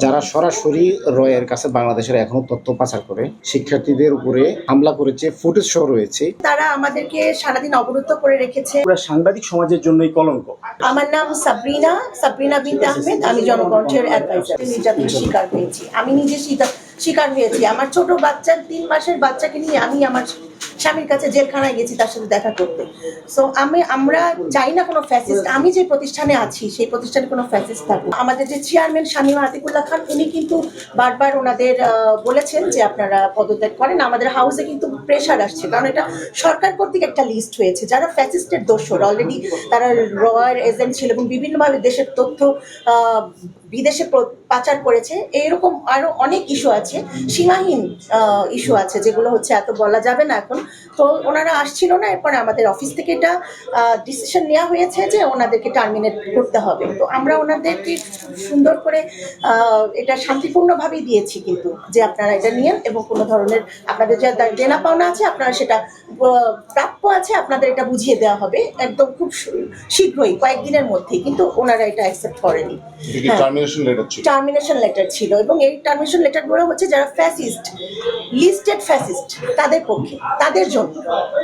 যারা সরাসরি রয়ের কাছে বাংলাদেশের এখনো তথ্য পাচার করে শিক্ষার্থীদের উপরে হামলা করেছে, ফুটেজ সহ রয়েছে। তারা আমাদেরকে সারাদিন অবরুদ্ধ করে রেখেছে। পুরো সাংবাদিক সমাজের জন্যই কলঙ্ক। আমার নাম সাবরিনা বিনতে আহমেদ, আমি জনকণ্ঠের অ্যাডভাইজার। নির্যাতনের শিকার হয়েছি, আমি নিজে শিকার হয়েছি। আমার ছোট বাচ্চা 3 মাসের বাচ্চাকে নিয়ে আমি আমার স্বামীর কাছে জেলখানায় গেছি তার সাথে দেখা করতে। সো আমরা চাই না কোনো ফ্যাসিস্ট, আমি যে প্রতিষ্ঠানে আছি সেই প্রতিষ্ঠানে কোনো ফ্যাসিস্ট থাকুক। আমাদের যে চেয়ারম্যান শামীমা আতিকুল্লাহ খান, উনি কিন্তু বারবার ওনাদের বলেছেন যে আপনারা পদত্যাগ করেন। আমাদের হাউসে কিন্তু প্রেশার আসছে, কারণ এটা সরকার কর্তৃক একটা লিস্ট হয়েছে যারা ফ্যাসিস্টের দোষর। অলরেডি তারা রয়ের এজেন্ট ছিল এবং বিভিন্নভাবে দেশের তথ্য বিদেশে পাচার করেছে। এইরকম আরো অনেক ইস্যু আছে, সীমাহীন ইস্যু আছে, যেগুলো হচ্ছে এত বলা যাবে না এখন। তো ওনারা আসছিল না, এরপরে আমাদের অফিস থেকে এটা ডিসিশন নেওয়া হয়েছে যে ওনাদেরকে টার্মিনেট করতে হবে। তো আমরা ওনাদেরকে সুন্দর করে এটা শান্তিপূর্ণভাবেই দিয়েছি, কিন্তু যে আপনারা এটা নিয়েন এবং কোনো ধরনের আপনাদের যা দেনা পাওনা আছে আপনারা সেটা প্রাপ্য আছে আপনাদের এটা বুঝিয়ে দেওয়া হবে একদম খুব শীঘ্রই, কয়েকদিনের মধ্যেই। কিন্তু ওনারা এটা অ্যাকসেপ্ট করেনি। টার্মিনেশন লেটার ছিল এবং এই টার্মিনেশন লেটারগুলো হচ্ছে যারা ফ্যাসিস্ট, লিস্টেড ফ্যাসিস্ট, তাদের পক্ষে, তাদের জন্য।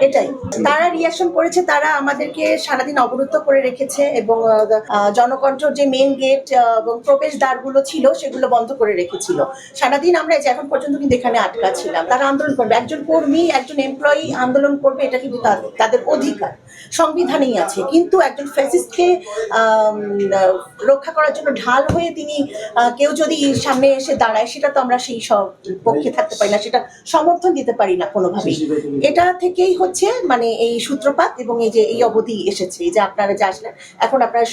এটাই তারা রিঅ্যাকশন করেছে। তারা আমাদেরকে সারাদিন অবরুদ্ধ করে রেখেছে এবং জনকণ্ঠ যে মেন গেট এবং প্রবেশ দ্বারগুলো ছিল সেগুলো বন্ধ করে রেখেছিল সারাদিন। আমরা যে এখন পর্যন্ত কিন্তু এখানে আটকা ছিলাম। তারা আন্দোলন করবে, একজন কর্মী, একজন এমপ্লয়ি আন্দোলন করবে, এটা কিন্তু তাদের অধিকার, সংবিধানেই আছে। কিন্তু একজন ফ্যাসিস্টকে রক্ষা করার জন্য ঢাল হয়ে তিনি কেউ যদি সামনে এসে দাঁড়ায়, সেটা তো আমরা সেই সব পক্ষে থাকতে পারি না, সেটা সমর্থন দিতে পারি না কোনোভাবেই। এটা থেকেই হচ্ছে মানে এই সূত্রপাত এবং এই যে এই অবধি এসেছে, এই যে আপনারা যে আসলেন এখন আপনারা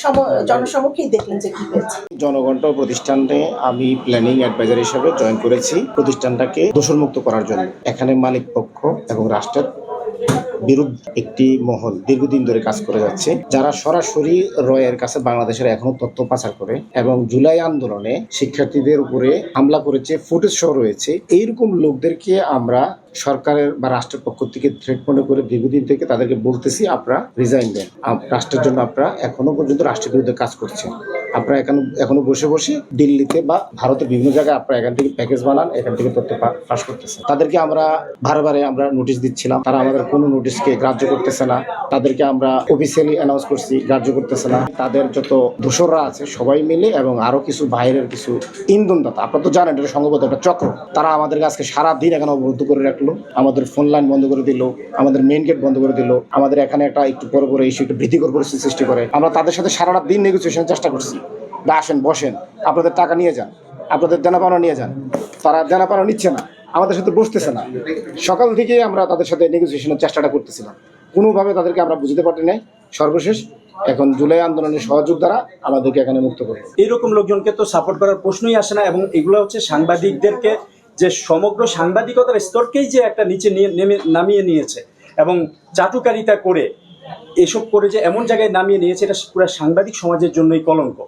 জনসমক্ষেই দেখলেন যে কি হয়েছে। জনকণ্ঠ প্রতিষ্ঠানে আমি প্ল্যানিং অ্যাডভাইজার হিসেবে জয়েন করেছি প্রতিষ্ঠানটাকে দোষরমুক্ত করার জন্য। এখানে মালিক পক্ষ এবং রাষ্ট্রের বিরুদ্ধে একটি মহল দীর্ঘদিন ধরে কাজ করে যাচ্ছে, যারা সরাসরি রয়ের কাছে বাংলাদেশের এখনো তথ্য পাচার করে এবং জুলাই আন্দোলনে শিক্ষার্থীদের উপরে হামলা করেছে, ফুটেজ সহ রয়েছে। এইরকম লোকদেরকে আমরা সরকারের বা রাষ্ট্রের পক্ষ থেকে থ্রেট মনে করে দীর্ঘদিন থেকে তাদেরকে বলতেছি আপনারা রিজাইন দেন। রাষ্ট্রের জন্য আপনারা এখনো পর্যন্ত রাষ্ট্রের বিরুদ্ধে কাজ করছেন। আপনারা এখনো বসে বসে দিল্লিতে বা ভারতের বিভিন্ন জায়গায় আপনারা এখান থেকে প্যাকেজ বানান, এখান থেকে তথ্য ফাঁস করতেছেন। তাদেরকে আমরা বারে আমরা নোটিশ দিচ্ছিলাম, তারা আমাদের কোনো নোটিশকে গ্রাহ্য করতেছে না। তাদেরকে আমরা অফিসিয়ালি অ্যানাউন্স করছি, গ্রাহ্য করতেছে না। তাদের যত দোসররা আছে সবাই মিলে এবং আরো কিছু বাইরের কিছু ইন্ধনদাতা, আপনারা তো জানেন এটা সংভবত একটা চক্র, তারা আমাদেরকে আজকে সারাদিন এখানে অবরুদ্ধ করে রাখলো। আমাদের ফোন লাইন বন্ধ করে দিল, আমাদের মেইন গেট বন্ধ করে দিল, আমাদের এখানে একটা একটু পরে এসে একটু ভীতিকর পরিস্থিতি সৃষ্টি করে। আমরা তাদের সাথে সারা দিন নেগোসিয়েশনের চেষ্টা করছি, আসেন বসেন, আপনাদের টাকা নিয়ে যান, আপনাদের দেনা পাওনা নিয়ে যান। তারা দেনা পাওনা নিচ্ছে না, আমাদের সাথে বসতেছে না। সকাল থেকেই আমরা তাদের সাথে নেগোসিয়েশনের চেষ্টাটা করতেছিলাম, কোনোভাবে তাদেরকে আমরা বুঝতে পারি নাই। সর্বশেষ এখন জুলাই আন্দোলনের সহযোগ দ্বারা আমাদেরকে এখানে মুক্ত করবে। এইরকম লোকজনকে তো সাপোর্ট করার প্রশ্নই আসে না। এবং এগুলো হচ্ছে সাংবাদিকদেরকে, যে সমগ্র সাংবাদিকতার স্তরকেই যে একটা নিচে নামিয়ে নিয়েছে এবং চাটুকারিতা করে এসব করে যে এমন জায়গায় নামিয়ে নিয়েছে, এটা পুরো সাংবাদিক সমাজের জন্যই কলঙ্ক।